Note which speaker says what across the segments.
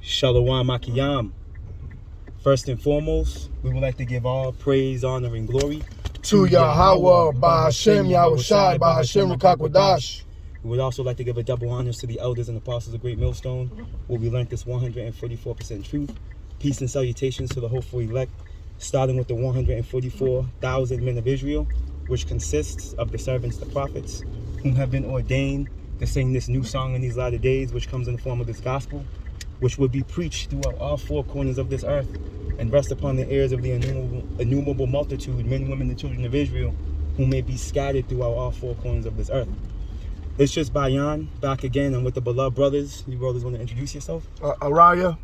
Speaker 1: Shalom Makiyam. First and foremost, we would like to give all praise, honor, and glory
Speaker 2: to Yahweh, Bahashem, Yahushai, Bahashem, Rakakwadash.
Speaker 1: We would also like to give a double honors to the elders and apostles of Great Millstone, where we learned this 144% truth. Peace and salutations to the hopeful elect, starting with the 144,000 men of Israel, which consists of the servants, the prophets, whom have been ordained to sing this new song in these latter days, which comes in the form of this gospel, which will be preached throughout all four corners of this earth and rest upon the ears of the innumerable multitude, men, women, and children of Israel, who may be scattered throughout all four corners of this earth. It's just Bayan, back again, and with the beloved brothers. You brothers want to introduce yourself?
Speaker 2: Araya.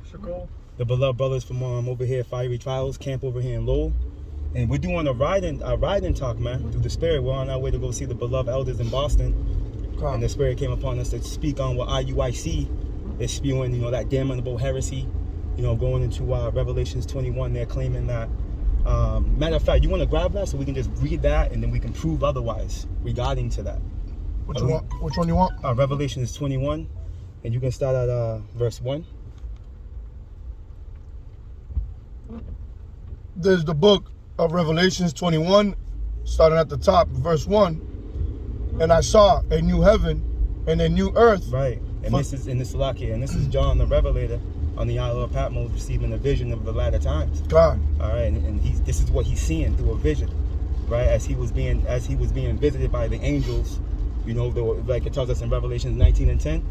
Speaker 3: Shakol.
Speaker 1: The beloved brothers from over here, Fiery Trials, camp over here in Lowell. And we're doing a riding talk, man, through the Spirit. We're on our way to go see the beloved elders in Boston. And the Spirit came upon us to speak on what IUIC is spewing, that damnable heresy, going into Revelations 21. They're claiming that, matter of fact, you want to grab that so we can just read that and then we can prove otherwise regarding to that.
Speaker 2: Which one you want?
Speaker 1: Revelations 21, and you can start at verse 1.
Speaker 2: There's the book of Revelations 21, starting at the top, verse 1. And I saw a new heaven and a new earth.
Speaker 1: Right. And this is John the Revelator on the Isle of Patmos receiving a vision of the latter times.
Speaker 2: God.
Speaker 1: All right, and this is what he's seeing through a vision, right? As he was being visited by the angels, like it tells us in Revelations 19 and 10,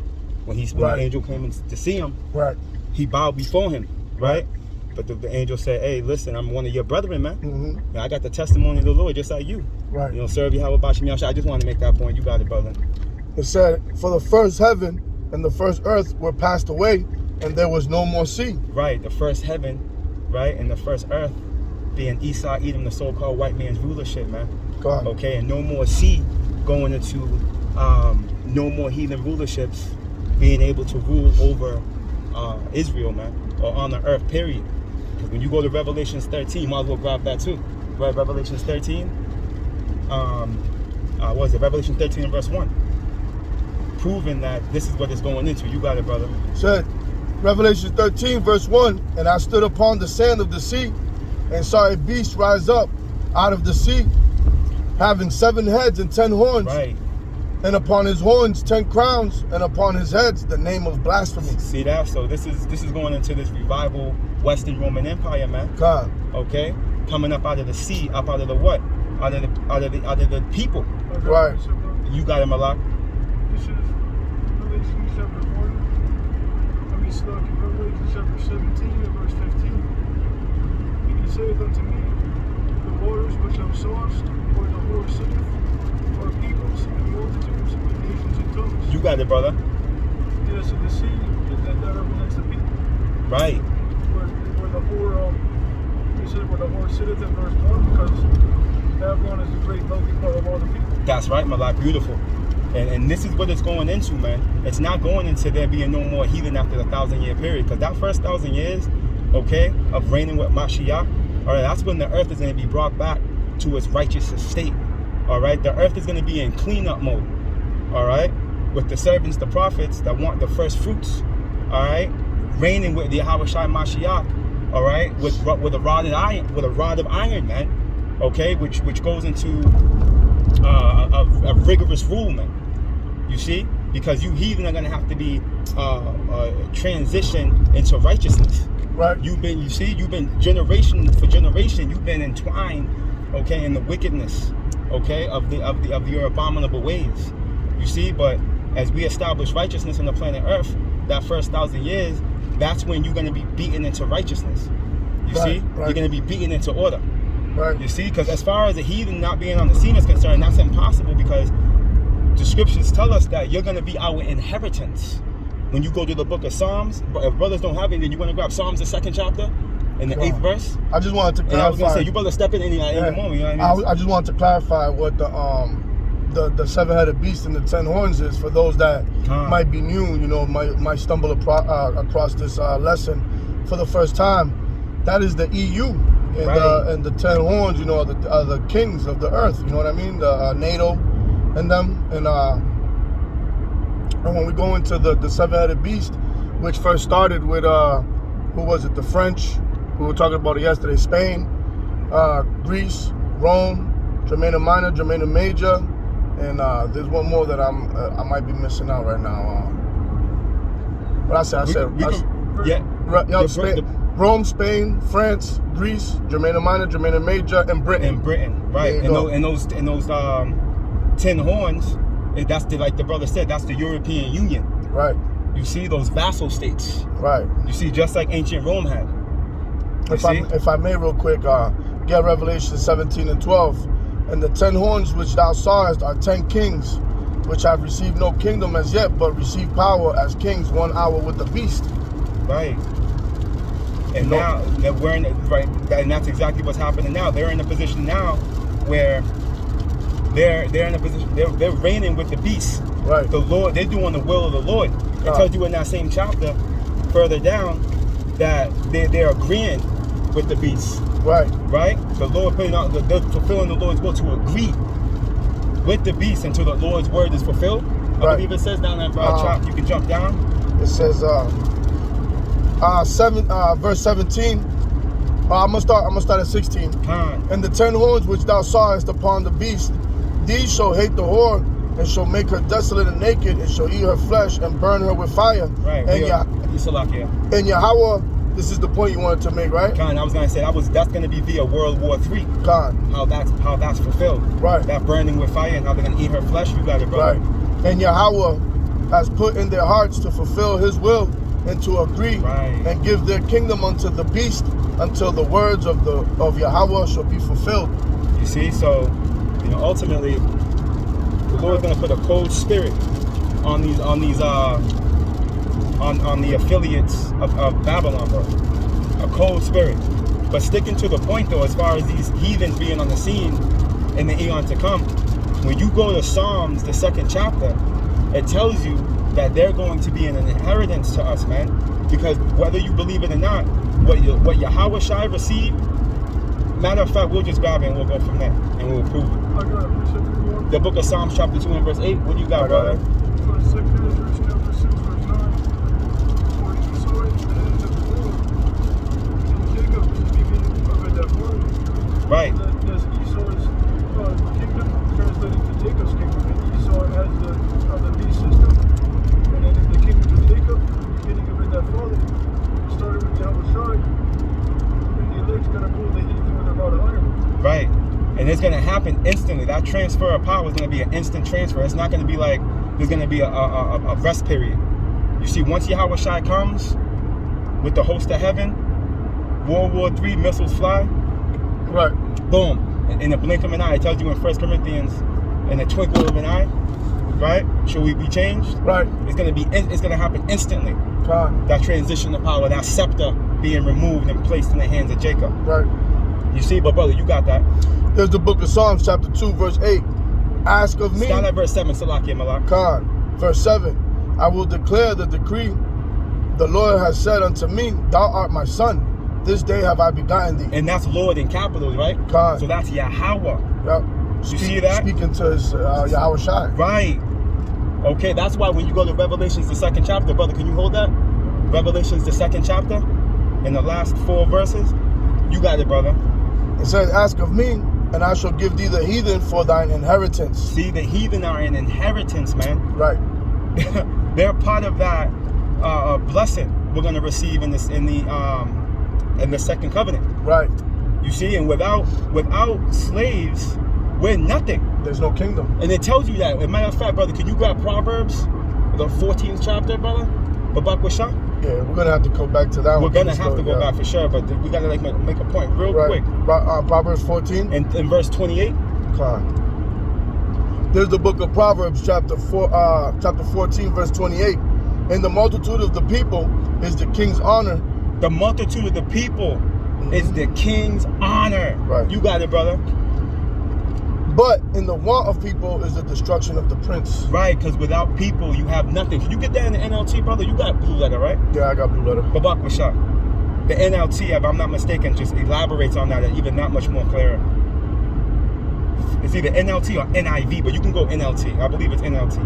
Speaker 1: when the angel came in to see him,
Speaker 2: right?
Speaker 1: He bowed before him, right? But the angel said, "Hey, listen, I'm one of your brethren, man.
Speaker 2: Mm-hmm.
Speaker 1: I got the testimony of the Lord, just like you.
Speaker 2: Right.
Speaker 1: Serve Yahweh Bashim Yahshua." I just want to make that point. You got it, brother.
Speaker 2: It said, "For the first heaven and the first earth were passed away, and there was no more sea."
Speaker 1: Right, the first heaven, right, and the first earth being Esau, Edom, the so-called white man's rulership, man.
Speaker 2: God.
Speaker 1: Okay, and no more sea going into no more heathen rulerships being able to rule over Israel, man, or on the earth, period. Because when you go to Revelations 13, you might as well grab that too. Right, Revelations 13. What is it? Revelations 13 and verse 1. Proving that this is what it's going into. You got it, brother.
Speaker 2: Said, Revelation 13, verse 1, and I stood upon the sand of the sea, and saw a beast rise up out of the sea, having 7 heads and 10 horns.
Speaker 1: Right.
Speaker 2: And upon his horns 10 crowns, and upon his heads the name of blasphemy.
Speaker 1: See that? So this is going into this revival Western Roman Empire, man.
Speaker 2: God.
Speaker 1: Okay? Coming up out of the sea, up out of the what? Out of the people.
Speaker 2: Right.
Speaker 1: You got it, Malak.
Speaker 3: This is Revelation chapter 1. Revelation chapter 17 and verse 15. And he saith unto me, the waters which thou sawest, where the whore sitteth, are peoples and multitudes and nations and tongues.
Speaker 1: You got it, brother.
Speaker 3: Yeah, so the sea, that represents the people.
Speaker 1: Right.
Speaker 3: Where the whore, he said where the whore sitteth in verse 1, because Babylon is the great melting pot of all the people.
Speaker 1: That's right, Malak. Beautiful. And this is what it's going into, man. It's not going into there being no more heathen after the 1,000-year period. Because that first 1,000 years, okay, of reigning with Mashiach, all right, that's when the earth is going to be brought back to its righteous estate. All right, the earth is going to be in cleanup mode. All right, with the servants, the prophets that want the first fruits. All right, reigning with the Yahushua Mashiach. All right, with a rod of iron, man. Okay, which goes into a rigorous rule, man. You see, because you heathen are going to have to be transitioned into righteousness.
Speaker 2: Right.
Speaker 1: You've been generation for generation. You've been entwined, okay, in the wickedness, okay, of your abominable ways. You see, but as we establish righteousness on the planet Earth, that first 1,000 years, that's when you're going to be beaten into righteousness. You see, you're going to be beaten into order.
Speaker 2: Right.
Speaker 1: You see, because as far as the heathen not being on the scene is concerned, that's impossible, because the scriptures tell us that you're going to be our inheritance. When you go to the book of Psalms, if brothers don't have it, then you're going to grab Psalms, the 2nd chapter, in the 8th verse.
Speaker 2: I just wanted to clarify.
Speaker 1: And I was going to say, you brother step in any moment, you know what I mean?
Speaker 2: I just wanted to clarify what the 7-headed beast and the 10 horns is, for those that might be new, might stumble across this lesson for the first time. That is the EU. And the 10 horns, are the kings of the earth. You know what I mean? The NATO and them. And when we go into the 7-headed beast, which first started with who was it? The French. We were talking about it yesterday. Spain, Greece, Rome, Germania Minor, Germania Major, and there's one more that I might be missing out right now. What I said? Rome, Spain, France, Greece, Germania Minor, Germania Major, and Britain.
Speaker 1: Right. And those 10 horns, that's like the brother said, that's the European Union.
Speaker 2: Right.
Speaker 1: You see those vassal states.
Speaker 2: Right.
Speaker 1: You see, just like ancient Rome had.
Speaker 2: If I may, real quick, get Revelation 17 and 12. And the 10 horns which thou sawest are 10 kings, which have received no kingdom as yet, but receive power as kings 1 hour with the beast.
Speaker 1: Right. And now that we're in and that's exactly what's happening now. They're in a position now where they're in a position they're reigning with the beast.
Speaker 2: Right.
Speaker 1: The Lord, they're doing the will of the Lord. It tells you in that same chapter, further down, that they're agreeing with the beast.
Speaker 2: Right.
Speaker 1: Right? The Lord they're fulfilling the Lord's will to agree with the beast until the Lord's word is fulfilled. I believe it says down that chapter. You can jump down.
Speaker 2: It says verse 17. I'm gonna start at 16. And the 10 horns which thou sawest upon the beast, these shall hate the whore, and shall make her desolate and naked, and shall eat her flesh and burn her with fire.
Speaker 1: Right.
Speaker 2: And Yahweh, this is the point you wanted to make, right?
Speaker 1: I was gonna say that's gonna be via World War III. How that's fulfilled.
Speaker 2: Right.
Speaker 1: That burning with fire and how they're gonna eat her flesh. You got it, brother.
Speaker 2: Right. And Yahweh has put in their hearts to fulfill his will and to agree and give their kingdom unto the beast until the words of Yahweh shall be fulfilled.
Speaker 1: You see, so ultimately the Lord's gonna put a cold spirit on the affiliates of Babylon, bro. A cold spirit. But sticking to the point though, as far as these heathens being on the scene in the eon to come, when you go to Psalms, the 2nd chapter, it tells you that they're going to be an inheritance to us, man. Because whether you believe it or not, what Yahweh Shai received, matter of fact, we'll just grab it and we'll go from there and we'll prove it.
Speaker 3: I got it.
Speaker 1: The book of Psalms chapter 2 and verse 8. What do you got, brother?
Speaker 3: First, verse chapter 6, verse 9. For Esau is the head of the world, and Jacob is the beginning of that world.
Speaker 1: Right.
Speaker 3: That's Esau's kingdom translated to Jacob's kingdom, and Esau has the beast system. And then the kingdom of Jacob, the beginning of that father, started with Yahweh Shai, and the elect's gonna rule the heathen with a rod of iron.
Speaker 1: Right. And it's going to happen instantly. That transfer of power is going to be an instant transfer. It's not going to be like there's going to be a rest period. You see, once Yahweh Shai comes with the host of heaven, World War III missiles fly.
Speaker 2: Right.
Speaker 1: Boom. In the blink of an eye. It tells you in 1 Corinthians, in the twinkle of an eye. Right? Shall we be changed?
Speaker 2: Right.
Speaker 1: It's going to happen instantly. That transition of power, that scepter being removed and placed in the hands of Jacob.
Speaker 2: Right.
Speaker 1: You see, but brother, you got that.
Speaker 2: There's the book of Psalms, chapter 2, verse 8. Ask of me.
Speaker 1: Start at verse 7, Salakia Malak.
Speaker 2: Verse 7. I will declare the decree. The Lord has said unto me, thou art my son. This day have I begotten thee.
Speaker 1: And that's Lord in capitals, right? So that's Yahweh.
Speaker 2: Yep.
Speaker 1: You see that?
Speaker 2: Speaking to his Yahweh Shai.
Speaker 1: Right. Okay, that's why when you go to Revelations, the 2nd chapter, brother, can you hold that? Revelations, the 2nd chapter, in the last 4 verses. You got it, brother.
Speaker 2: It says, ask of me, and I shall give thee the heathen for thine inheritance.
Speaker 1: See, the heathen are an inheritance, man.
Speaker 2: Right.
Speaker 1: They're part of that blessing we're going to receive in the 2nd covenant.
Speaker 2: Right.
Speaker 1: You see, and without slaves, we're nothing.
Speaker 2: There's no kingdom.
Speaker 1: And it tells you that. As a matter of fact, brother, can you grab Proverbs, the 14th chapter, brother? Babak Washa?
Speaker 2: Yeah, we're gonna have to go back to that one.
Speaker 1: We're gonna have to go back for sure, but we gotta make a point real quick.
Speaker 2: Proverbs 14
Speaker 1: and in verse 28.
Speaker 2: There's the book of Proverbs, chapter 14, verse 28. And the multitude of the people is the king's honor.
Speaker 1: The multitude of the people is the king's honor.
Speaker 2: Right.
Speaker 1: You got it, brother.
Speaker 2: But in the want of people is the destruction of the prince.
Speaker 1: Right, because without people, you have nothing. Can you get that in the NLT, brother? You got blue letter, right?
Speaker 2: Yeah, I got blue letter.
Speaker 1: Babak Washa. The NLT, if I'm not mistaken, just elaborates on that even not much more clearer. It's either NLT or NIV, but you can go NLT. I believe it's NLT.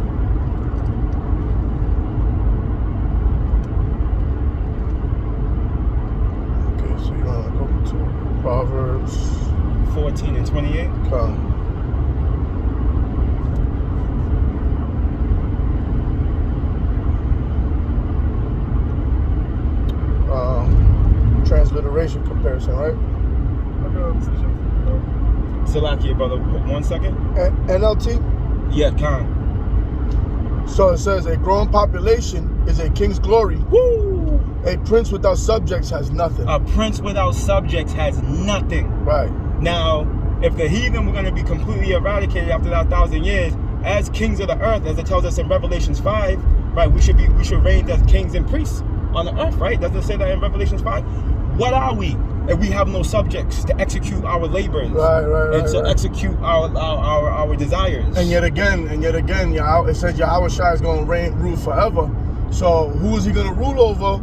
Speaker 2: Proverbs
Speaker 1: 14 and 28.
Speaker 2: Come. Transliteration comparison, right?
Speaker 3: I got a vision.
Speaker 1: Salakia, brother. 1 second.
Speaker 2: NLT.
Speaker 1: Yeah, Khan.
Speaker 2: So it says, a growing population is a king's glory.
Speaker 1: Woo!
Speaker 2: A prince without subjects has nothing.
Speaker 1: A prince without subjects has nothing.
Speaker 2: Right.
Speaker 1: Now, if the heathen were going to be completely eradicated after that 1,000 years, as kings of the earth, as it tells us in Revelations 5, right, we should reign as kings and priests on the earth, right? Doesn't it say that in Revelations 5? What are we if we have no subjects to execute our labors, and to execute our desires?
Speaker 2: And yet again, it says Yahweh Shai is going to rule forever. So who is he going to rule over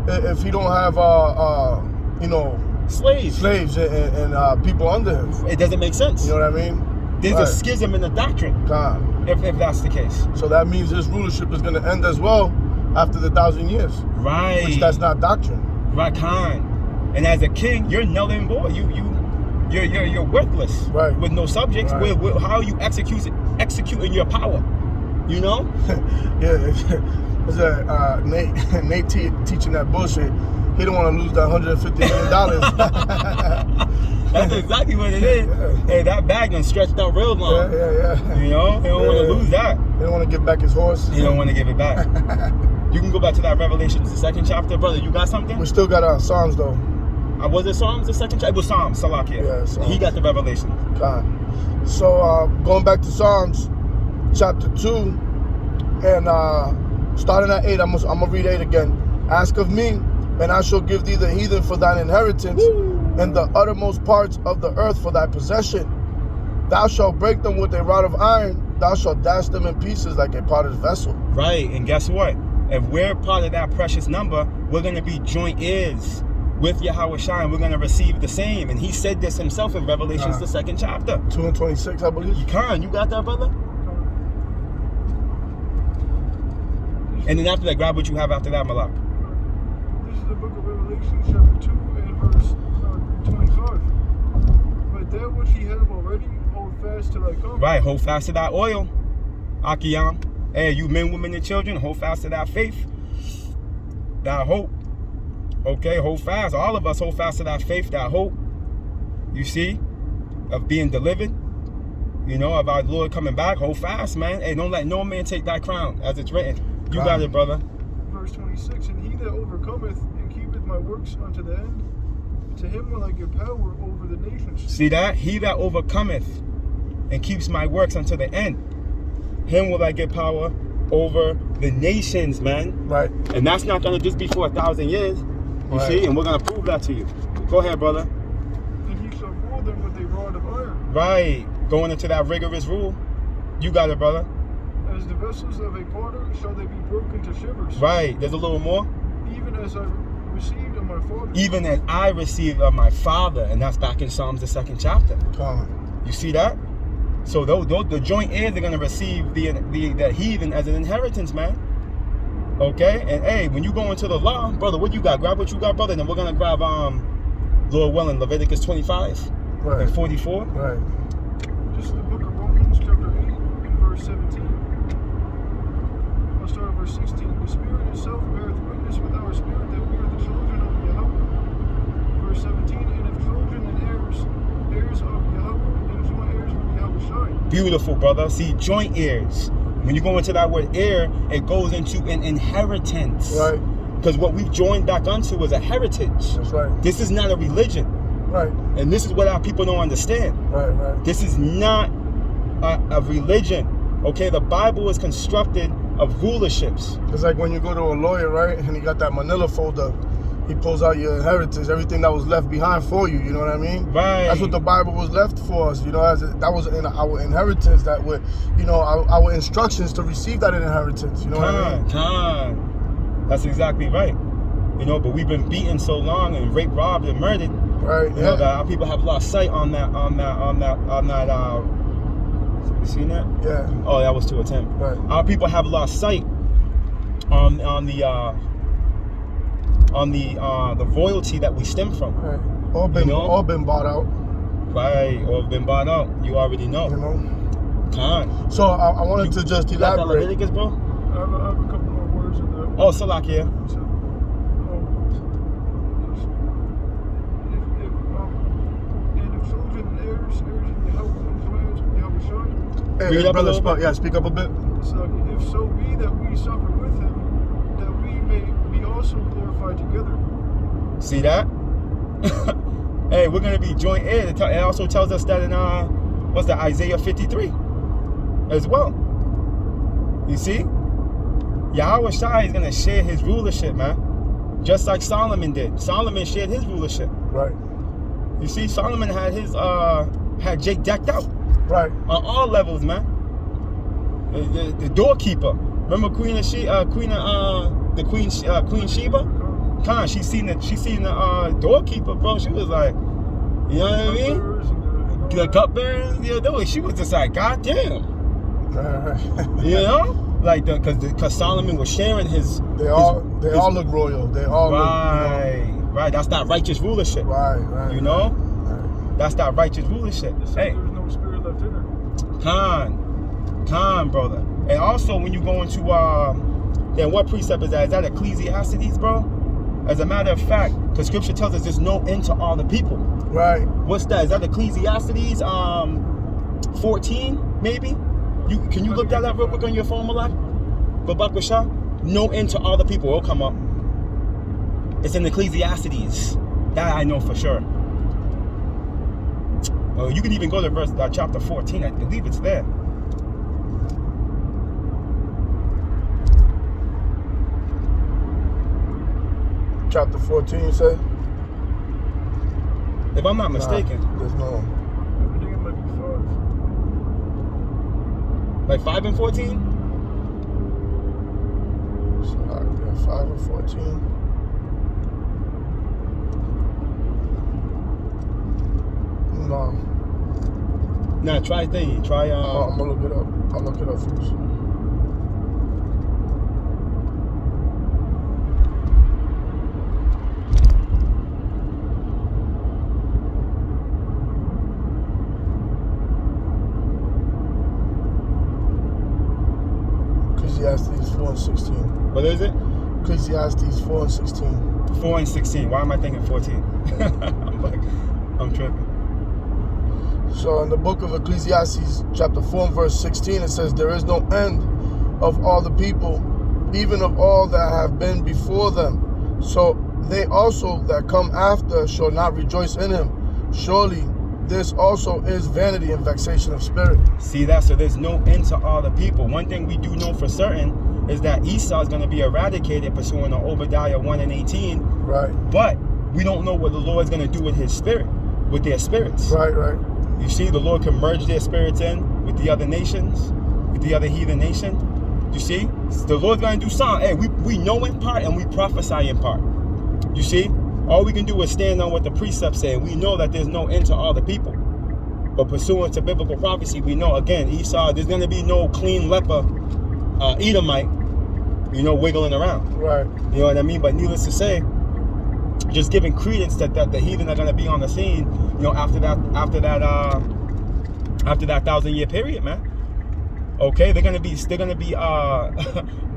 Speaker 2: if he don't have, slaves and people under him?
Speaker 1: It doesn't make sense.
Speaker 2: You know what I mean?
Speaker 1: There's a schism in the doctrine. If that's the case.
Speaker 2: So that means his rulership is going to end as well after the 1,000 years.
Speaker 1: Right.
Speaker 2: Which that's not doctrine.
Speaker 1: Right, Khan. And as a king, you're null and void. You're worthless.
Speaker 2: Right.
Speaker 1: With no subjects.
Speaker 2: Right.
Speaker 1: How are you executing your power? You know?
Speaker 2: Yeah. It's Nate teaching that bullshit. He don't want to lose that $150 million.
Speaker 1: That's exactly what it is.
Speaker 2: Yeah.
Speaker 1: Hey, that bag done stretched out real long.
Speaker 2: Yeah.
Speaker 1: You know? He don't want to lose that.
Speaker 2: He don't want to give back his horse.
Speaker 1: He don't want to give it back. You can go back to that Revelations, the 2nd chapter. Brother, you got something?
Speaker 2: We still got Psalms, though.
Speaker 1: Was it Psalms, the 2nd chapter? It was Psalms, Salakia.
Speaker 2: Yeah, Psalms.
Speaker 1: He got the Revelation.
Speaker 2: God. So, going back to Psalms, chapter 2, and starting at 8, I'm going to read 8 again. Ask of me, and I shall give thee the heathen for thine inheritance, and the uttermost parts of the earth for thy possession. Thou shalt break them with a rod of iron, thou shalt dash them in pieces like a potter's vessel.
Speaker 1: Right, and guess what? If we're part of that precious number, we're going to be joint heirs with Yahweh Shai, and we're going to receive the same. And he said this himself in Revelations, the 2nd chapter.
Speaker 2: 2 and 26, I believe.
Speaker 1: You got that, brother? And then after that, grab what you have after that, Malak.
Speaker 3: This is the book of Revelation, chapter 2 and verse 25. But that which ye have already, hold fast till I come.
Speaker 1: Right, hold fast to that oil, Akiyam. Hey, you men, women, and children, hold fast to that faith, that hope. Okay, hold fast. All of us hold fast to that faith, that hope. You see, of being delivered. You know, of our Lord coming back. Hold fast, man. Hey, don't let no man take thy crown, as it's written. You got it, brother.
Speaker 3: Verse 26, and he that overcometh and keepeth my works unto the end, to him will I give power over the nations.
Speaker 1: See that? He that overcometh and keeps my works unto the end, him will I give power over the nations, man.
Speaker 2: Right.
Speaker 1: And that's not going to just be for 1,000 years. You see? And we're going to prove that to you. Go ahead, brother.
Speaker 3: And he shall rule them with a rod of iron.
Speaker 1: Right. Going into that rigorous rule. You got it, brother.
Speaker 3: As the vessels of a potter shall they be broken to shivers.
Speaker 1: Right. There's a little more.
Speaker 3: Even as I received of my father.
Speaker 1: Even as I received of my father. And that's back in Psalms, the 2nd chapter. You see that? So the joint heirs are going to receive the heathen as an inheritance, man. Okay? And hey, when you go into the law, brother, what you got? Grab what you got, brother. And then we're going to grab, Lord willing, Leviticus 25 and 44.
Speaker 3: Right. This is the book of Romans, chapter 8 and verse 17. I'll start at verse 16. The Spirit itself beareth witness with our spirit that we are the children of Yahweh. Verse 17. And if children and heirs of Yahweh, and joint heirs with Yahweh Shai.
Speaker 1: Beautiful, brother. See, joint heirs. When you go into that word heir, it goes into an inheritance.
Speaker 2: Right.
Speaker 1: Because what we've joined back onto is a heritage.
Speaker 2: That's right.
Speaker 1: This is not a religion.
Speaker 2: Right.
Speaker 1: And this is what our people don't understand.
Speaker 2: Right.
Speaker 1: This is not a religion. Okay, the Bible is constructed of rulerships.
Speaker 2: It's like when you go to a lawyer, right, and he got that manila folder. He pulls out your inheritance, everything that was left behind for you. You know what I mean?
Speaker 1: Right.
Speaker 2: That's what the Bible was left for us. You know, that was in our inheritance. That would, you know, our instructions to receive that inheritance. You know what I mean?
Speaker 1: That's exactly right. You know, but we've been beaten so long and raped, robbed, and murdered.
Speaker 2: Right.
Speaker 1: You know that our people have lost sight on that. You seen that?
Speaker 2: Yeah.
Speaker 1: Oh, that was to attempt.
Speaker 2: Right.
Speaker 1: Our people have lost sight on the royalty that we stem from.
Speaker 2: Right. All been bought out.
Speaker 1: Right, or been bought out. You already know.
Speaker 2: You know.
Speaker 1: Con.
Speaker 2: So I wanted to just
Speaker 1: You got that
Speaker 2: elaborate.
Speaker 1: Leviticus, bro?
Speaker 3: I have a couple more words in that.
Speaker 1: Oh, Salakia.
Speaker 3: So, if children and heirs in the help of the plans with the help of Shine.
Speaker 2: Hey,
Speaker 1: Read up a
Speaker 2: brother,
Speaker 1: little bit.
Speaker 2: yeah, speak up a bit.
Speaker 3: So if so be that we suffer with him, that we may be also glorified together.
Speaker 1: See that? Hey, we're gonna be joint heir. It also tells us that in what's that, Isaiah 53 as well. You see? Yahweh Shai is gonna share his rulership, man. Just like Solomon did. Solomon shared his rulership.
Speaker 2: Right.
Speaker 1: You see, Solomon had his had Jake decked out.
Speaker 2: Right.
Speaker 1: On all levels, man. The doorkeeper. Remember Queen Sheba? Khan, she seen the doorkeeper, bro. She was like, you know what I mean? The cupbearers, she was just like, God damn. You know? Like because Solomon was sharing his.
Speaker 2: They all look royal. They all
Speaker 1: right,
Speaker 2: look,
Speaker 1: right. That's that righteous rulership.
Speaker 2: Right.
Speaker 1: You know?
Speaker 2: Right.
Speaker 1: That's that righteous rulership. Hey.
Speaker 3: There's no spirit left in her.
Speaker 1: Khan, brother. And also when you go into then what precept is that? Is that Ecclesiastes, bro? As a matter of fact, because scripture tells us there's no end to all the people.
Speaker 2: Right.
Speaker 1: What's that? Is that Ecclesiastes 14, maybe? Can you look that up real quick on your phone, Malak? Babak Shah? No end to all the people. It'll come up. It's in Ecclesiastes. That I know for sure. You can even go to verse chapter 14. I believe it's there.
Speaker 2: Chapter 14, you say?
Speaker 1: If I'm not mistaken.
Speaker 2: There's no.
Speaker 3: I think it might be 5.
Speaker 1: Like 5 and 14?
Speaker 2: Yeah, 5 and 14. No.
Speaker 1: Nah, try thingy. Try
Speaker 2: I'm gonna look it up. I'll look it up first. Ecclesiastes 4 and 16.
Speaker 1: What is it?
Speaker 2: Ecclesiastes 4 and 16.
Speaker 1: 4 and 16. Why am I thinking 14? I'm tripping.
Speaker 2: So in the book of Ecclesiastes, chapter 4 and verse 16, it says, there is no end of all the people, even of all that have been before them. So they also that come after shall not rejoice in him. Surely this also is vanity and vexation of spirit.
Speaker 1: See that? So there's no end to all the people. One thing we do know for certain is that Esau is going to be eradicated pursuant to Obadiah 1 and 18.
Speaker 2: Right.
Speaker 1: But we don't know what the Lord is going to do with his spirit, with their spirits.
Speaker 2: Right.
Speaker 1: You see, the Lord can merge their spirits in with the other nations, with the other heathen nation. You see? The Lord's going to do something. Hey, we know in part and we prophesy in part. You see? All we can do is stand on what the precepts say. And we know that there's no end to all the people. But pursuant to biblical prophecy, we know, again, Esau, there's going to be no clean leper, Edomite, wiggling around. Right. You know what I mean? But needless to say, just giving credence that the heathen are going to be on the scene, after that 1,000-year period, man. Okay, they're gonna be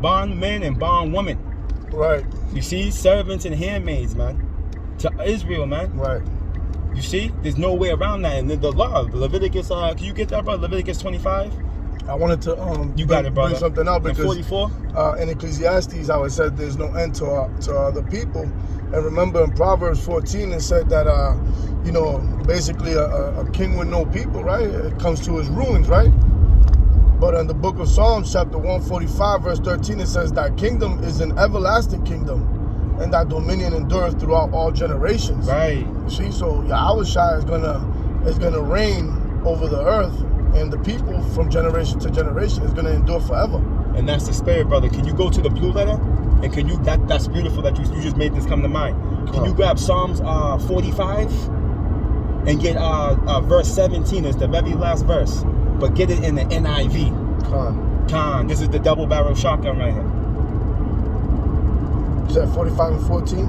Speaker 1: bondmen and bondwomen.
Speaker 2: Right.
Speaker 1: You see, servants and handmaids, man, to Israel, man.
Speaker 2: Right.
Speaker 1: You see, there's no way around that. And the law, Leviticus, can you get that, bro? Leviticus 25.
Speaker 2: I wanted to bring something out because
Speaker 1: 44.
Speaker 2: In Ecclesiastes, how it said there's no end to the people. And remember in Proverbs 14, it said that basically a king with no people, right? It comes to his ruins, right? But in the book of Psalms, chapter 145, verse 13, it says that kingdom is an everlasting kingdom, and that dominion endureth throughout all generations.
Speaker 1: Right.
Speaker 2: You see, so Yahweh Shai is gonna reign over the earth, and the people from generation to generation is gonna endure forever.
Speaker 1: And that's the spirit, brother. Can you go to the blue letter? And can you that's beautiful that you just made this come to mind. Can you grab Psalms 45 and get verse 17 is the very last verse, but get it in the NIV. Khan. This is the double barrel shotgun right here.
Speaker 2: Is that 45 and 14?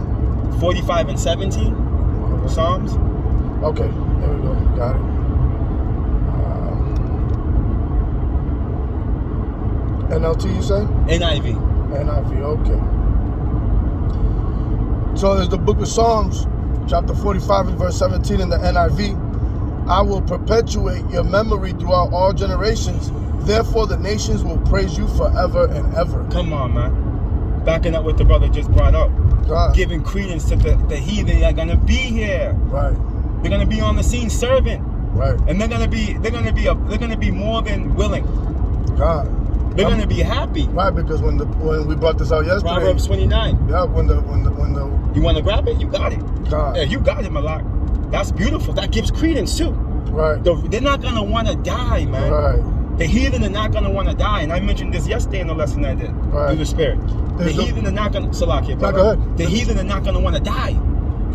Speaker 1: 45 and 17. Psalms.
Speaker 2: Okay, there we go. Got it. NLT, you say?
Speaker 1: NIV.
Speaker 2: NIV, okay. So there's the book of Psalms, chapter 45 and verse 17 in the NIV. I will perpetuate your memory throughout all generations. Therefore, the nations will praise you forever and ever.
Speaker 1: Come on, man. Backing up what the brother just brought up.
Speaker 2: God.
Speaker 1: Giving credence to the heathen that are gonna be here.
Speaker 2: Right.
Speaker 1: They're gonna be on the scene serving.
Speaker 2: Right.
Speaker 1: And they're gonna be more than willing.
Speaker 2: God.
Speaker 1: They're gonna be happy.
Speaker 2: Right, because when we brought this out yesterday.
Speaker 1: Proverbs 29.
Speaker 2: Yeah, when the
Speaker 1: you wanna grab it? You got it.
Speaker 2: God.
Speaker 1: Yeah, you got it, Malak. That's beautiful. That gives credence too.
Speaker 2: Right.
Speaker 1: They're not gonna wanna die, man.
Speaker 2: Right.
Speaker 1: The heathen are not gonna wanna die. And I mentioned this yesterday in the lesson I did.
Speaker 2: Right.
Speaker 1: Through the Spirit. The heathen are not gonna Salakia, brother.
Speaker 2: Go ahead.
Speaker 1: The heathen are not gonna wanna die.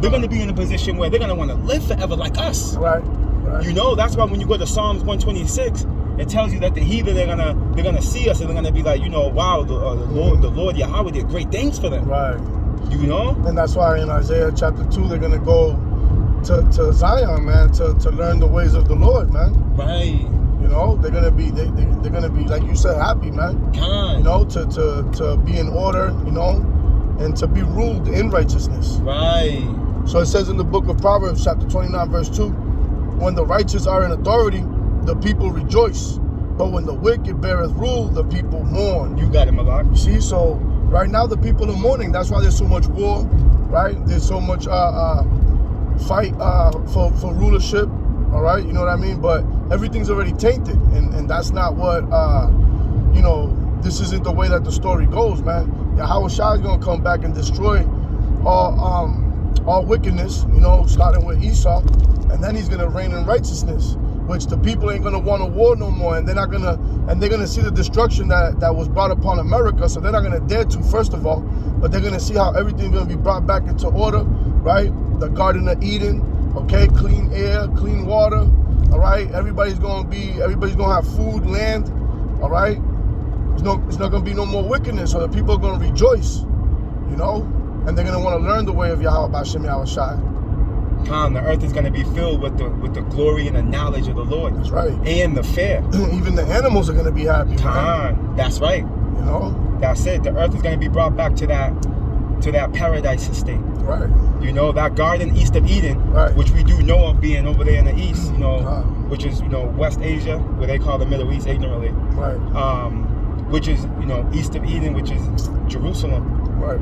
Speaker 1: They're gonna be in a position where they're gonna wanna live forever like us.
Speaker 2: Right. Right.
Speaker 1: You know, that's why when you go to Psalms 126, it tells you that the heathen they're gonna see us and they're gonna be like, you know, wow, the Lord Yahweh did great things for them.
Speaker 2: Right.
Speaker 1: You know?
Speaker 2: And that's why in Isaiah chapter 2 they're gonna go to Zion, man, to learn the ways of the Lord, man.
Speaker 1: Right.
Speaker 2: You know, they're gonna be like you said, happy, man.
Speaker 1: Kind.
Speaker 2: You know, to be in order, you know, and to be ruled in righteousness.
Speaker 1: Right.
Speaker 2: So it says in the book of Proverbs, chapter 29, verse 2, when the righteous are in authority, the people rejoice. But when the wicked beareth rule, the people mourn.
Speaker 1: You got it, Malak.
Speaker 2: You see, so right now the people are mourning. That's why there's so much war, right? There's so much fight for rulership, all right? You know what I mean? But everything's already tainted, and that's not what, you know, this isn't the way that the story goes, man. Yahweh Shai is going to come back and destroy all wickedness, you know, starting with Esau, and then he's going to reign in righteousness, which the people ain't going to want a war no more, and they're not going to, and they're going to see the destruction that was brought upon America, so they're not going to dare to, first of all, but they're going to see how everything's going to be brought back into order, right? The Garden of Eden, okay, clean air, clean water, all right? Everybody's going to have food, land, all right? It's not going to be no more wickedness, so the people are going to rejoice, you know? And they're going to want to learn the way of Yahweh B'Shem Yahweh Shai.
Speaker 1: The earth is going to be filled with the glory and the knowledge of the Lord.
Speaker 2: That's right.
Speaker 1: And the fear.
Speaker 2: Even the animals are going to be happy.
Speaker 1: That's right.
Speaker 2: You know?
Speaker 1: That's it. The earth is going to be brought back to that paradise state.
Speaker 2: Right.
Speaker 1: You know, that garden east of Eden,
Speaker 2: right,
Speaker 1: which we do know of being over there in the east, you know,
Speaker 2: which
Speaker 1: is, you know, West Asia, where they call the Middle East ignorantly.
Speaker 2: Right.
Speaker 1: Which is, you know, east of Eden, which is Jerusalem.
Speaker 2: Right.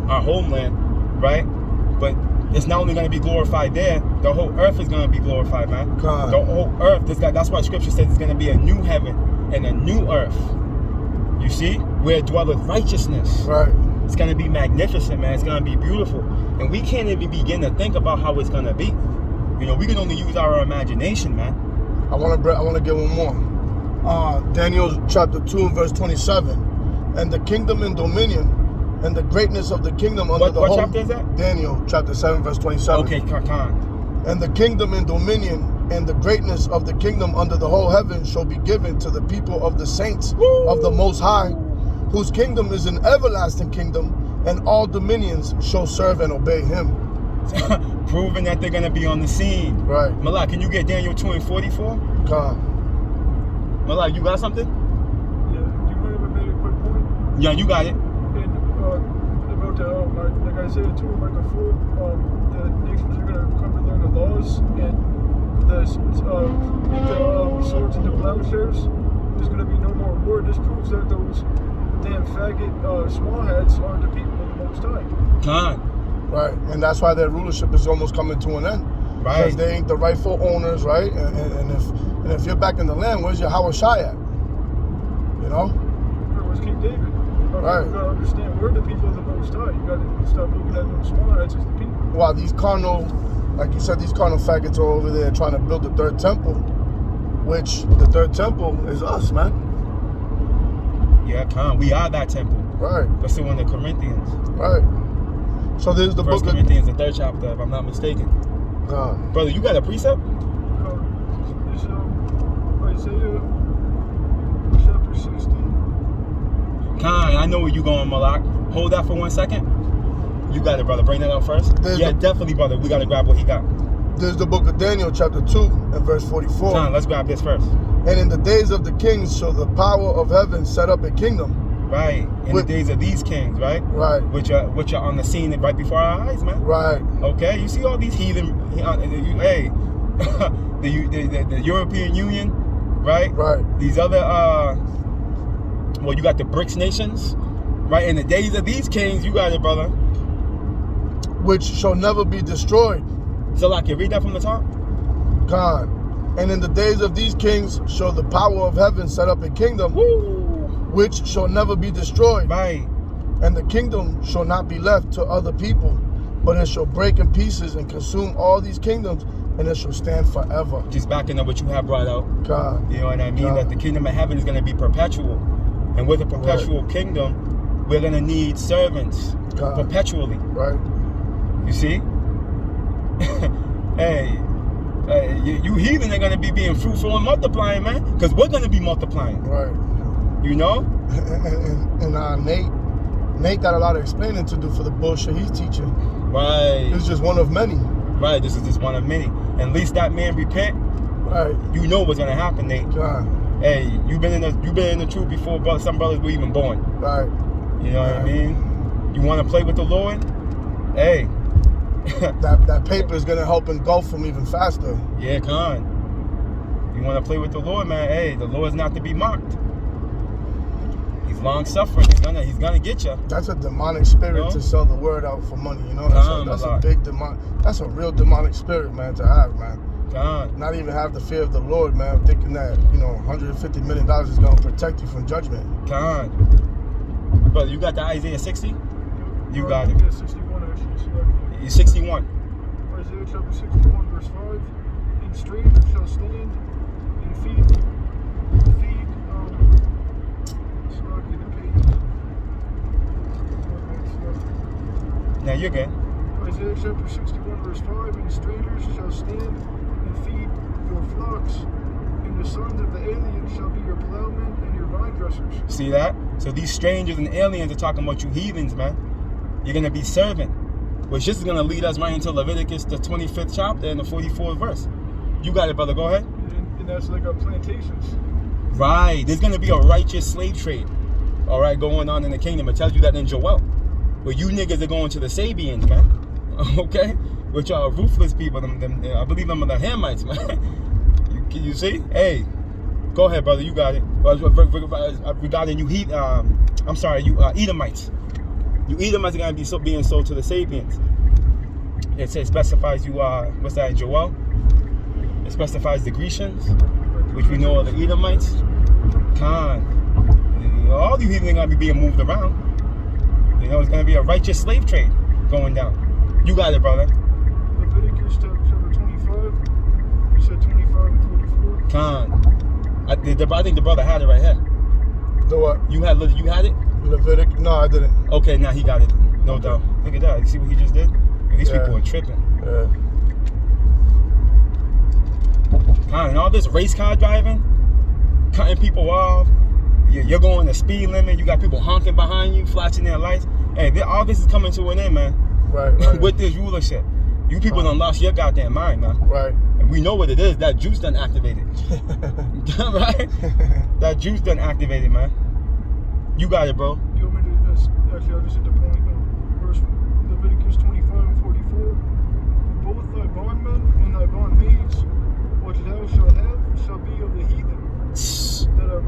Speaker 1: Our homeland, right? But it's not only going to be glorified there, the whole earth is going to be glorified, man.
Speaker 2: God.
Speaker 1: The whole earth, that's why Scripture says it's going to be a new heaven and a new earth. You see? Where dwelleth righteousness.
Speaker 2: Right.
Speaker 1: It's going to be magnificent, man. It's going to be beautiful. And we can't even begin to think about how it's going to be. You know, we can only use our imagination, man.
Speaker 2: I want to get one more. Daniel chapter 2 and verse 27. And the kingdom and dominion and the greatness of the kingdom under the whole...
Speaker 1: What chapter is that?
Speaker 2: Daniel chapter 7 verse 27.
Speaker 1: Okay, Khan.
Speaker 2: And the kingdom and dominion and the greatness of the kingdom under the whole heaven shall be given to the people of the saints of the Most High, whose kingdom is an everlasting kingdom, and all dominions shall serve and obey him.
Speaker 1: Proving that they're going to be on the scene.
Speaker 2: Right.
Speaker 1: Malak, can you get Daniel 2 and 44?
Speaker 2: God.
Speaker 1: Malak, you got something?
Speaker 3: Yeah, you might have made a quick point.
Speaker 1: Yeah, you got it.
Speaker 3: And about the, like I said too, like before, the nations are going to come to learn the laws, and the swords and the plowshares, there's going to be no more war. This proves that those damn faggot small hats are the people of the Most High.
Speaker 1: God.
Speaker 2: Right, and that's why their rulership is almost coming to an end.
Speaker 1: Right.
Speaker 2: Because they ain't the rightful owners, right? And if you're back in the land, where's your Yahweh Shai at? You know?
Speaker 3: Where's King David?
Speaker 2: Right.
Speaker 3: You gotta understand, we're the people of the Most High. You gotta stop looking at them small hats as the people.
Speaker 2: Wow, these carnal, like you said, these carnal faggots are over there trying to build the third temple, which the third temple is us, man.
Speaker 1: Yeah, Khan. We are that temple.
Speaker 2: Right.
Speaker 1: That's the one of Corinthians.
Speaker 2: Right. So there's the
Speaker 1: First
Speaker 2: book
Speaker 1: Corinthians, the 3rd chapter, if I'm not mistaken. Brother, you got a precept?
Speaker 3: It's Isaiah chapter 16.
Speaker 1: Khan, I know where you going, Malak. Hold that for 1 second. You got it, brother. Bring that out first. Definitely, brother. We got to grab what he got.
Speaker 2: There's the book of Daniel, chapter 2, and verse 44.
Speaker 1: John, let's grab this first.
Speaker 2: And in the days of the kings shall the power of heaven set up a kingdom.
Speaker 1: Right. In the days of these kings, right?
Speaker 2: Right.
Speaker 1: Which are on the scene right before our eyes, man.
Speaker 2: Right.
Speaker 1: Okay. You see all these heathen. Hey, the European Union, right?
Speaker 2: Right.
Speaker 1: These other well, you got the BRICS nations, right? In the days of these kings, you got it, brother.
Speaker 2: Which shall never be destroyed.
Speaker 1: So, like, you read that from the top?
Speaker 2: Khan. And in the days of these kings shall the power of heaven set up a kingdom.
Speaker 1: Woo.
Speaker 2: Which shall never be destroyed.
Speaker 1: Right.
Speaker 2: And the kingdom shall not be left to other people, but it shall break in pieces and consume all these kingdoms, and it shall stand forever.
Speaker 1: Just backing up what you have brought out.
Speaker 2: God.
Speaker 1: You know what I mean? That the kingdom of heaven is going to be perpetual. And with a perpetual kingdom, we're going to need servants perpetually.
Speaker 2: Right.
Speaker 1: You see? Hey, you heathen are going to be being fruitful and multiplying, man. Because we're going to be multiplying.
Speaker 2: Right.
Speaker 1: You know?
Speaker 2: And Nate got a lot of explaining to do for the bullshit he's teaching.
Speaker 1: Right.
Speaker 2: It's just one of many.
Speaker 1: Right. This is just one of many. And at least that man repent.
Speaker 2: Right.
Speaker 1: You know what's going to happen, Nate.
Speaker 2: God.
Speaker 1: Hey, you've been in the truth before some brothers were even born.
Speaker 2: Right.
Speaker 1: You know what I mean? You want to play with the Lord? Hey.
Speaker 2: that paper is going to help engulf him even faster.
Speaker 1: Yeah, con. You want to play with the Lord, man? Hey, the Lord's not to be mocked. He's long suffering. He's gonna get you.
Speaker 2: That's a demonic spirit to sell the word out for money. You know, that's a big demonic. That's a real demonic spirit, man, to have, man.
Speaker 1: God.
Speaker 2: Not even have the fear of the Lord, man, thinking that, $150 million is going to protect you from judgment.
Speaker 1: God. Brother, you got the Isaiah 60? You got it.
Speaker 3: 61, actually.
Speaker 1: You're 61.
Speaker 3: Isaiah chapter 61, verse 5. And strangers shall stand and feed
Speaker 1: Now you're good.
Speaker 3: Isaiah chapter 61, verse 5. And strangers shall stand and feed your flocks, and the sons of the aliens shall be your plowmen and your vine dressers.
Speaker 1: See that? So these strangers and aliens are talking about you heathens, man. You're going to be serving. Which this is going to lead us right into Leviticus, the 25th chapter and the 44th verse. You got it, brother. Go ahead.
Speaker 3: And that's like our plantations.
Speaker 1: Right. There's going to be a righteous slave trade, all right, going on in the kingdom. It tells you that in Joel. But you niggas are going to the Sabians, man. Okay? Which are ruthless people. I believe them are the Hamites, man. You see? Hey, go ahead, brother. You got it. Regarding you Edomites. You Edomites are going to be being sold to the Sabians. It specifies you what's that in Joel? It specifies the Grecians, which we know are the Edomites. All you heathens are going to be being moved around. It's going to be a righteous slave trade going down. You got it, brother.
Speaker 3: Leviticus chapter 25. You said 25 and 44.
Speaker 1: I think the brother had it right here.
Speaker 2: The what?
Speaker 1: You had it?
Speaker 2: Leviticus? No, I didn't.
Speaker 1: Okay, now he got it. No doubt. Look at that. You see what he just did? These people are tripping.
Speaker 2: Yeah.
Speaker 1: And all this race car driving, cutting people off. You're going the speed limit. You got people honking behind you, flashing their lights. Hey, all this is coming to an end, man.
Speaker 2: Right.
Speaker 1: With this rulership. You people done lost your goddamn mind, man.
Speaker 2: Right.
Speaker 1: And we know what it is. That juice done activated. Right? That juice done activated, man. You got it, bro.
Speaker 3: You want me to, actually, I'll just hit the point. Verse Leviticus 25 and 44. Both thy bondmen and thy bondmaids, which thou shalt have, shall be of the heathen.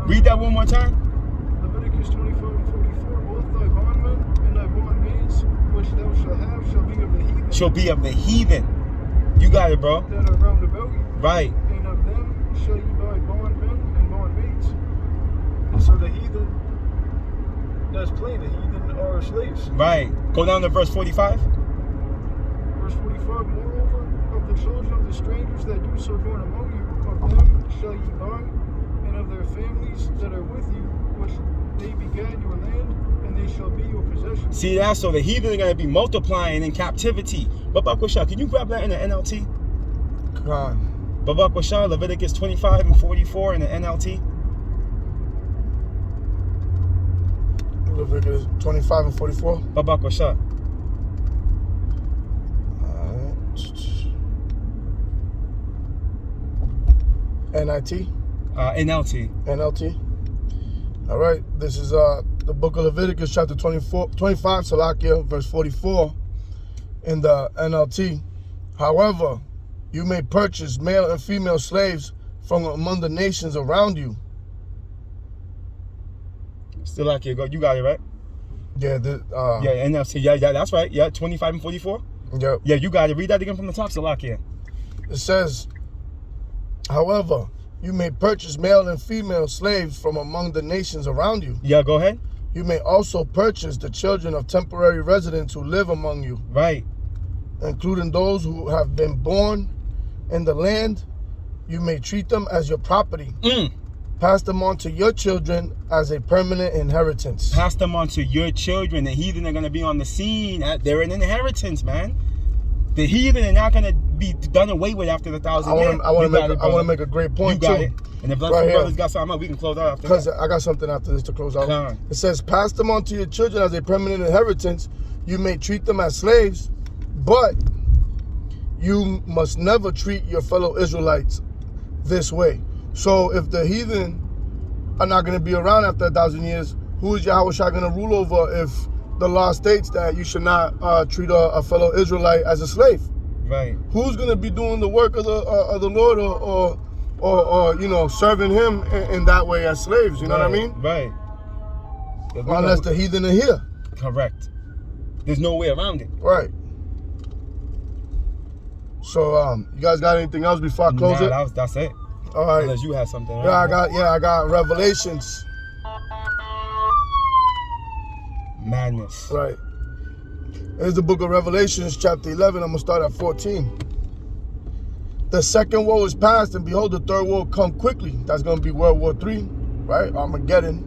Speaker 1: Read that one more time.
Speaker 3: Leviticus 25 and 44. Both thy bondmen and thy bondmaids, which thou shalt have, shall be of the heathen.
Speaker 1: Shall be of the heathen. You got it, bro.
Speaker 3: That are round about you.
Speaker 1: Right.
Speaker 3: And of them shall you buy bondmen and bondmaids. And so the heathen that's plain, the heathen are slaves.
Speaker 1: Right. Go down to verse 45.
Speaker 3: Verse 45. Moreover, of the children of the strangers that do sojourn among you, of them shall ye buy, and of their families that are with you, which they begat your land, and they shall be your possession.
Speaker 1: See that? So the heathen are going to be multiplying in captivity. Babak Washah, can you grab that in the NLT?
Speaker 2: Come on.
Speaker 1: Babak Washah, Leviticus 25 and 44 in the NLT.
Speaker 2: Leviticus 25 and 44.
Speaker 1: Babak Washah.
Speaker 2: NIT?
Speaker 1: NLT.
Speaker 2: NLT. All right. This is the book of Leviticus, chapter 25, Salakia, verse 44 in the NLT. However, you may purchase male and female slaves from among the nations around you.
Speaker 1: Salakia, you got it, right?
Speaker 2: Yeah.
Speaker 1: Yeah, NLT. Yeah, that's right. Yeah, 25 and 44.
Speaker 2: Yep.
Speaker 1: Yeah, you got it. Read that again from the top, Salakia.
Speaker 2: It says, however, you may purchase male and female slaves from among the nations around you.
Speaker 1: Yeah, go ahead.
Speaker 2: You may also purchase the children of temporary residents who live among you.
Speaker 1: Right.
Speaker 2: Including those who have been born in the land. You may treat them as your property. Pass them on to your children as a permanent inheritance.
Speaker 1: Pass them on to your children. The heathen are going to be on the scene. They're an inheritance, man. The heathen are not going to be done away with after the 1,000 years.
Speaker 2: I want to make a great point,
Speaker 1: you got
Speaker 2: too.
Speaker 1: It. And if
Speaker 2: right
Speaker 1: brothers got something up, we can close out after
Speaker 2: because
Speaker 1: that.
Speaker 2: I got something after this to close out. It says, pass them on to your children as a permanent inheritance. You may treat them as slaves, but you must never treat your fellow Israelites this way. So if the heathen are not going to be around after 1,000 years, who is Yahweh Shai going to rule over if the law states that you should not treat a fellow Israelite as a slave?
Speaker 1: Right.
Speaker 2: Who's going to be doing the work of the Lord or you know, serving him in that way as slaves? You know what I mean?
Speaker 1: Right.
Speaker 2: Unless the heathen are here.
Speaker 1: Correct. There's no way around it.
Speaker 2: Right. So you guys got anything else before I close it?
Speaker 1: That's it.
Speaker 2: All right.
Speaker 1: Unless you have something. Right?
Speaker 2: I got Revelations.
Speaker 1: Madness.
Speaker 2: Right. Here's the book of Revelations, chapter 11. I'm going to start at 14. The second woe is past, and behold, the third woe come quickly. That's going to be World War III, right? Armageddon,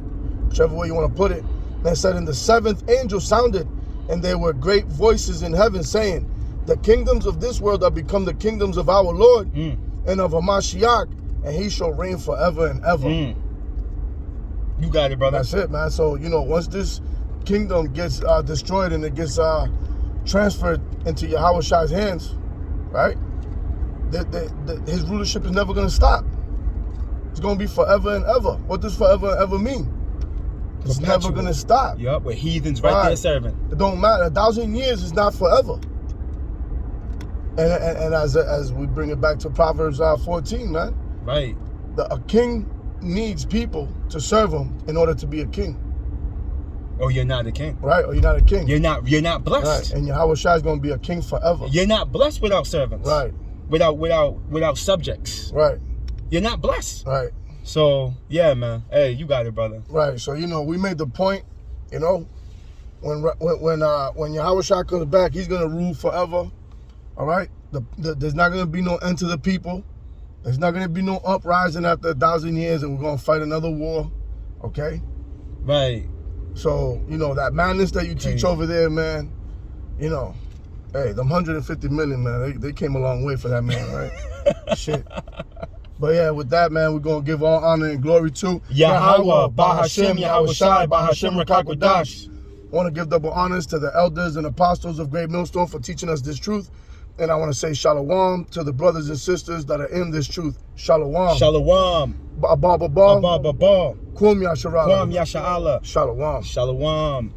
Speaker 2: whichever way you want to put it. And it said, and the seventh angel sounded, and there were great voices in heaven saying, the kingdoms of this world are become the kingdoms of our Lord and of Hamashiach, and he shall reign forever and ever.
Speaker 1: You got it, brother.
Speaker 2: That's it, man. So, you know, once this kingdom gets destroyed and it gets transferred into Yahweh Shai's hands, right? His rulership is never going to stop. It's going to be forever and ever. What does forever and ever mean? It's never going to stop.
Speaker 1: Yup, with heathens right there serving.
Speaker 2: It don't matter. 1,000 years is not forever. And as we bring it back to Proverbs 14, man.
Speaker 1: Right.
Speaker 2: A king needs people to serve him in order to be a king.
Speaker 1: Or you're not a king.
Speaker 2: Right, or you're not a king.
Speaker 1: You're not blessed.
Speaker 2: Right, and Yahweh Shai is going to be a king forever.
Speaker 1: You're not blessed without servants.
Speaker 2: Right.
Speaker 1: Without subjects.
Speaker 2: Right.
Speaker 1: You're not blessed.
Speaker 2: Right.
Speaker 1: So, yeah, man. Hey, you got it, brother.
Speaker 2: Right. So, you know, we made the point, you know, when Yahweh Shai comes back, he's going to rule forever. All right? There's not going to be no end to the people. There's not going to be no uprising after 1,000 years and we're going to fight another war. Okay?
Speaker 1: Right.
Speaker 2: So, you know, that madness that you teach over there, man, you know, hey, them 150 million, man, they came a long way for that man, right? Shit. But yeah, with that, man, we're going to give all honor and glory to
Speaker 1: Yahweh, Bahashem, Yahweh Shai, Bahashem Rakakwadash.
Speaker 2: I want to give double honors to the elders and apostles of Great Millstone for teaching us this truth. And I want to say shalom to the brothers and sisters that are in this truth. Shalom.
Speaker 1: Shalom.
Speaker 2: Abba.
Speaker 1: Abba.
Speaker 2: Kum Yasharala.
Speaker 1: Kwam Yasha'Allah.
Speaker 2: Shalom.
Speaker 1: Shalom.